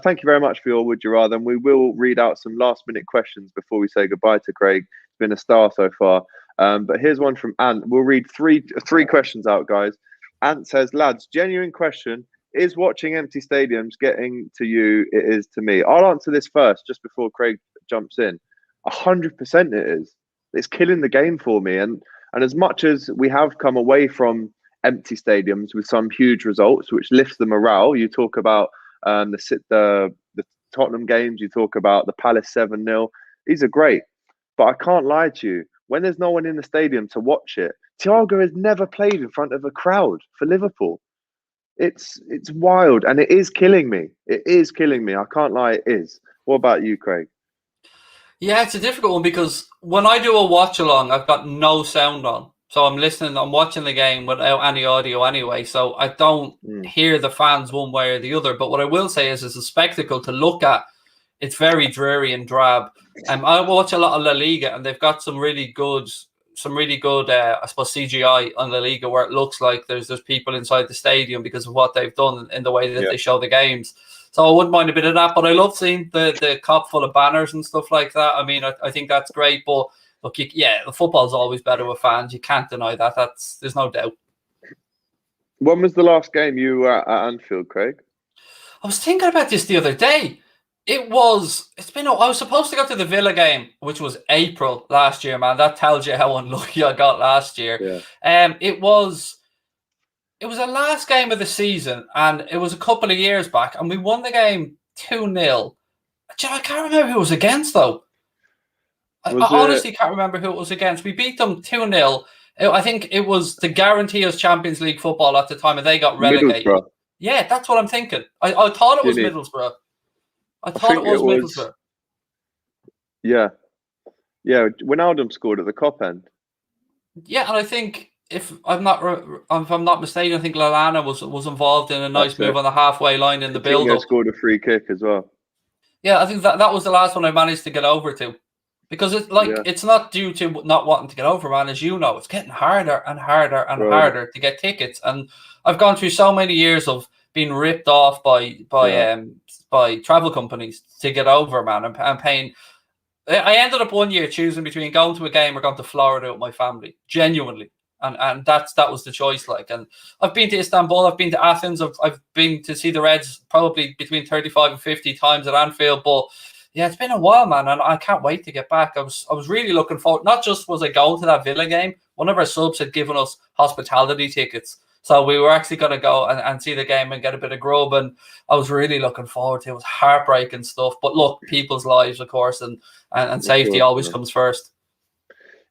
Thank you very much for your would you rather. And we will read out some last minute questions before we say goodbye to Craig. It's been a star so far. But here's one from Ant. We'll read three questions out, guys. Ant says, lads, genuine question. Is watching empty stadiums getting to you? It is to me. I'll answer this first, just before Craig jumps in. 100% it is. It's killing the game for me. And as much as we have come away from empty stadiums with some huge results, which lifts the morale, you talk about the Tottenham games, you talk about the Palace 7-0. These are great. But I can't lie to you. When there's no one in the stadium to watch it, Thiago has never played in front of a crowd for Liverpool. It's wild, and it is killing me. It is killing me. I can't lie, it is. What about you, Craig? Yeah, it's a difficult one because when I do a watch along, I've got no sound on. So I'm watching the game without any audio anyway. So I don't hear the fans one way or the other. But what I will say is it's a spectacle to look at. It's very dreary and drab. I watch a lot of La Liga, and they've got some really good, I suppose, CGI on La Liga where it looks like there's people inside the stadium because of what they've done in the way that they show the games. So I wouldn't mind a bit of that, but I love seeing the Kop full of banners and stuff like that. I mean, I think that's great, but look, the football's always better with fans. You can't deny that. There's no doubt. When was the last game you were at Anfield, Craig? I was thinking about this the other day. I was supposed to go to the Villa game, which was April last year, man. That tells you how unlucky I got last year. Yeah. It was the last game of the season, and it was a couple of years back, and we won the game 2-0. I can't remember who it was against, though. I honestly can't remember who it was against. We beat them 2-0. I think it was to guarantee us Champions League football at the time, and they got relegated. Yeah, that's what I'm thinking. I thought it was Middlesbrough. I thought it was Middlesbrough. Yeah. Wijnaldum scored at the Kop end. Yeah, and I think if I'm not mistaken, I think Lallana was involved in a nice move on the halfway line in the build-up. Scored a free kick as well. Yeah, I think that was the last one I managed to get over to, because it's not due to not wanting to get over, man. As you know, it's getting harder and harder and harder to get tickets, and I've gone through so many years of being ripped off by travel companies to get over, man. I'm paying. I ended up one year choosing between going to a game or going to Florida with my family, genuinely, and that was the choice. And I've been to Istanbul, I've been to Athens, I've been to see the Reds probably between 35 and 50 times at Anfield. But yeah, it's been a while, man, and I can't wait to get back. I was really looking forward. Not just was I going to that Villa game, one of our subs had given us hospitality tickets. So we were actually going to go and see the game and get a bit of grub, and I was really looking forward to it. It was heartbreaking stuff. But look, people's lives, of course, and safety always comes first.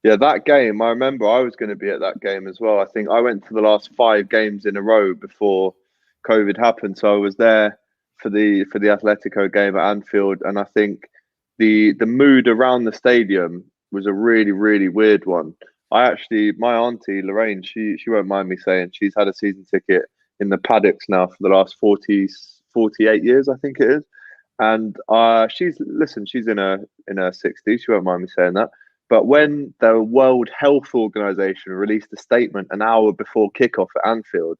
Yeah, that game, I remember I was going to be at that game as well. I think I went to the last 5 games in a row before COVID happened. So I was there for the Atletico game at Anfield, and I think the mood around the stadium was a really, really weird one. My auntie Lorraine, she won't mind me saying, she's had a season ticket in the paddocks now for the last 48 years, I think it is. And she's in her 60s. She won't mind me saying that. But when the World Health Organization released a statement an hour before kickoff at Anfield,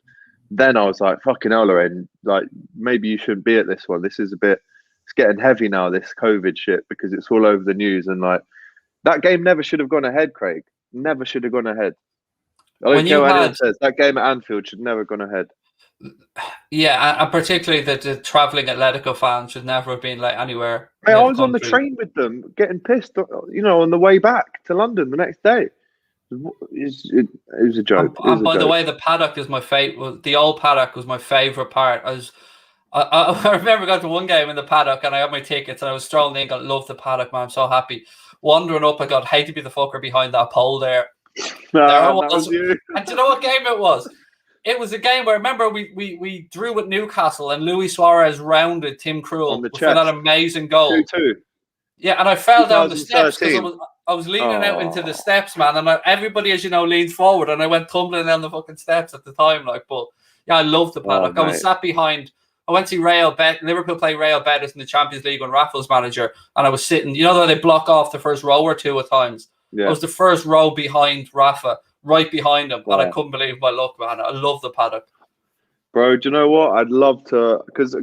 then I was like, fucking hell, Lorraine, like, maybe you shouldn't be at this one. This is it's getting heavy now, this COVID shit, because it's all over the news. And like, that game never should have gone ahead, Craig. never should have gone ahead. I don't When care you what anyone had, says. That game at Anfield should never have gone ahead. yeah, and particularly the traveling Atletico fans should never have been like anywhere Hey, near I the was on the country. train with them, getting pissed, on the way back to London the next day. It was a joke. And by the way, the paddock is my favorite. The old paddock was my favorite part. I remember going to one game in the paddock and I had my tickets and I was strolling in. I loved the paddock, man. I'm so happy. Wandering up, I got hate to be the fucker behind that pole there. There I was. That was you. And do you know what game it was? It was a game where, remember, we drew with Newcastle and Luis Suarez rounded Tim Krul for that amazing goal. 2-2. Yeah, and I fell down the steps because 2013. I was leaning out into the steps, man, and everybody, as you know, leans forward, and I went tumbling down the fucking steps at the time, like. But yeah, I loved the paddock. I was sat behind. I went to see Liverpool play Real Betis in the Champions League when Rafa was manager, and I was sitting. You know that they block off the first row or two at times. Yeah. I was the first row behind Rafa, right behind him, and I couldn't believe my luck, man. I love the paddock, bro. Do you know what? I'd love to, because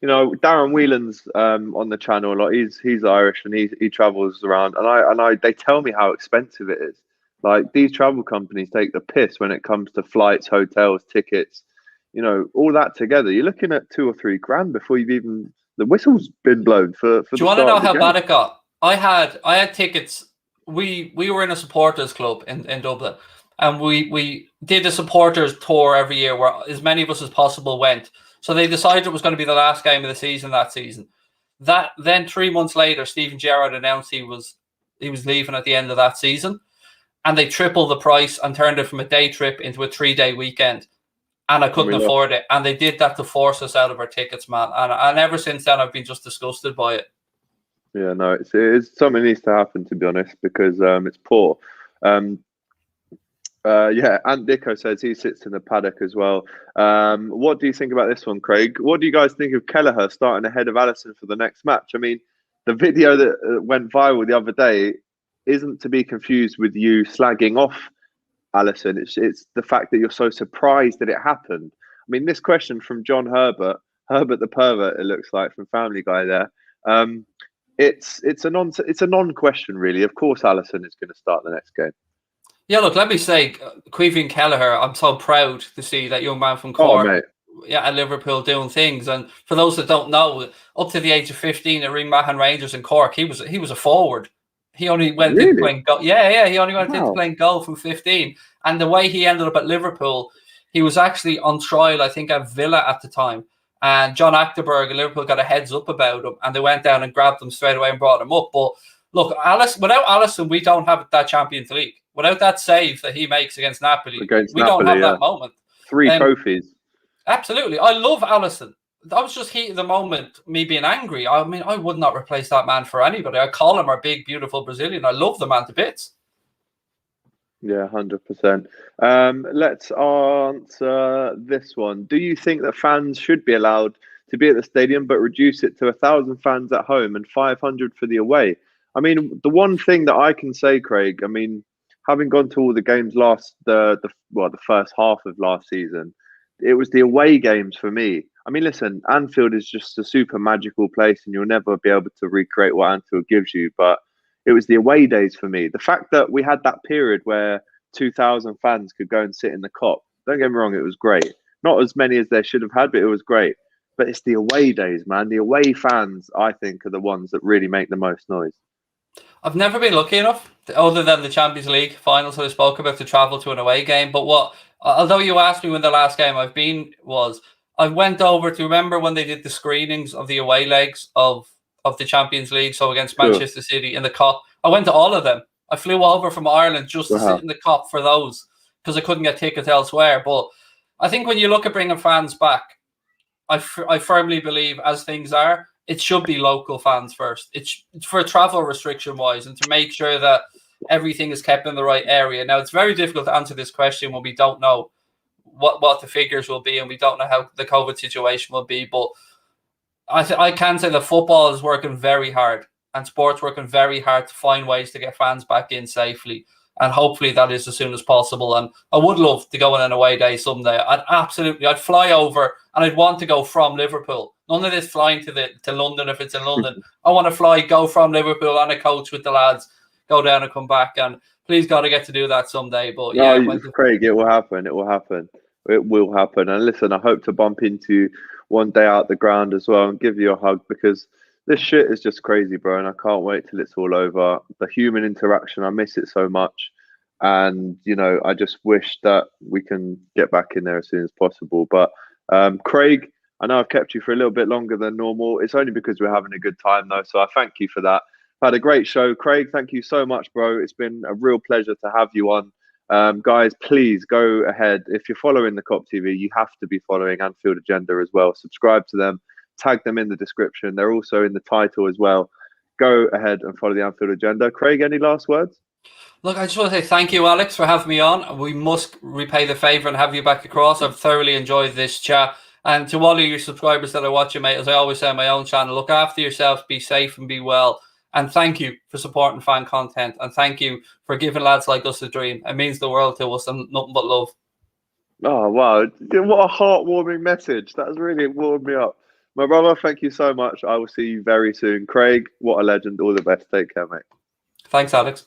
Darren Whelan's on the channel. Like he's Irish and he travels around, and they tell me how expensive it is. Like these travel companies take the piss when it comes to flights, hotels, tickets. All that together, you're looking at $2 or $3 grand before the whistle's been blown for. Do you want to know how bad it got? I had tickets. We were in a supporters club in Dublin, and we did a supporters tour every year where as many of us as possible went. So they decided it was going to be the last game of the season that season. Then 3 months later, Steven Gerrard announced he was leaving at the end of that season, and they tripled the price and turned it from a day trip into a 3-day weekend. And I couldn't afford it. And they did that to force us out of our tickets, man. And ever since then, I've been just disgusted by it. Yeah, no, it's something needs to happen, to be honest, because it's poor. Ant Dicko says he sits in the paddock as well. What do you think about this one, Craig? What do you guys think of Kelleher starting ahead of Alisson for the next match? I mean, the video that went viral the other day isn't to be confused with you slagging off Alisson. It's the fact that you're so surprised that it happened. I mean, this question from John Herbert the pervert, it looks like, from Family Guy there. It's a non-question, really. Of course, Alisson is going to start the next game. Yeah, look, let me say, Caoimhín Kelleher, I'm so proud to see that young man from Cork at Liverpool doing things. And for those that don't know, up to the age of 15 at Ringmahon Rangers in Cork, he was a forward. He only went into playing goal. Yeah, he only went into playing goal from 15. And the way he ended up at Liverpool, he was actually on trial, I think, at Villa at the time. And John Achterberg and Liverpool got a heads up about him, and they went down and grabbed him straight away and brought him up. But look, without Alisson, we don't have that Champions League. Without that save that he makes against Napoli, don't have that moment. 3 trophies. Absolutely. I love Alisson. That was just heat of the moment, me being angry. I mean, I would not replace that man for anybody. I call him our big, beautiful Brazilian. I love the man to bits. Yeah, 100%. Let's answer this one. Do you think that fans should be allowed to be at the stadium but reduce it to 1,000 fans at home and 500 for the away? I mean, the one thing that I can say, Craig, I mean, having gone to all the games the first half of last season, it was the away games for me. I mean, listen, Anfield is just a super magical place and you'll never be able to recreate what Anfield gives you. But it was the away days for me. The fact that we had that period where 2,000 fans could go and sit in the Kop, don't get me wrong, it was great. Not as many as they should have had, but it was great. But it's the away days, man. The away fans, I think, are the ones that really make the most noise. I've never been lucky enough, other than the Champions League finals I spoke about, to travel to an away game. But although you asked me when the last game I've been was, I went over to, remember when they did the screenings of the away legs of the Champions League, so against Manchester City in the Kop. I went to all of them. I flew over from Ireland just to sit in the Kop for those because I couldn't get tickets elsewhere. But I think when you look at bringing fans back, I firmly believe, as things are, it should be local fans first. It's for travel restriction wise and to make sure that everything is kept in the right area. Now, it's very difficult to answer this question when we don't know what the figures will be and we don't know how the COVID situation will be. But I can say that football is working very hard and sports working very hard to find ways to get fans back in safely. And hopefully that is as soon as possible. And I would love to go on an away day someday. I'd fly over and I'd want to go from Liverpool. None of this flying to London if it's in London. I want to go from Liverpool on a coach with the lads, go down and come back. And Please God, I get to do that someday. But No, yeah, Craig, it will happen. It will happen. It will happen. And listen, I hope to bump into you one day out the ground as well and give you a hug, because this shit is just crazy, bro. And I can't wait till it's all over. The human interaction, I miss it so much. And, you know, I just wish that we can get back in there as soon as possible. But Craig, I know I've kept you for a little bit longer than normal. It's only because we're having a good time, though. So I thank you for that. I've had a great show. Craig, thank you so much, bro. It's been a real pleasure to have you on. Guys, please go ahead. If you're following the Kop TV, you have to be following Anfield Agenda as well. Subscribe to them. Tag them in the description. They're also in the title as well. Go ahead and follow the Anfield Agenda. Craig, any last words? Look, I just want to say thank you, Alex, for having me on. We must repay the favour and have you back across. I've thoroughly enjoyed this chat. And to all of your subscribers that are watching, mate, as I always say on my own channel, look after yourselves, be safe and be well. And thank you for supporting fan content. And thank you for giving lads like us a dream. It means the world to us, and nothing but love. Oh, wow. What a heartwarming message. That's really warmed me up. My brother, thank you so much. I will see you very soon. Craig, what a legend. All the best. Take care, mate. Thanks, Alex.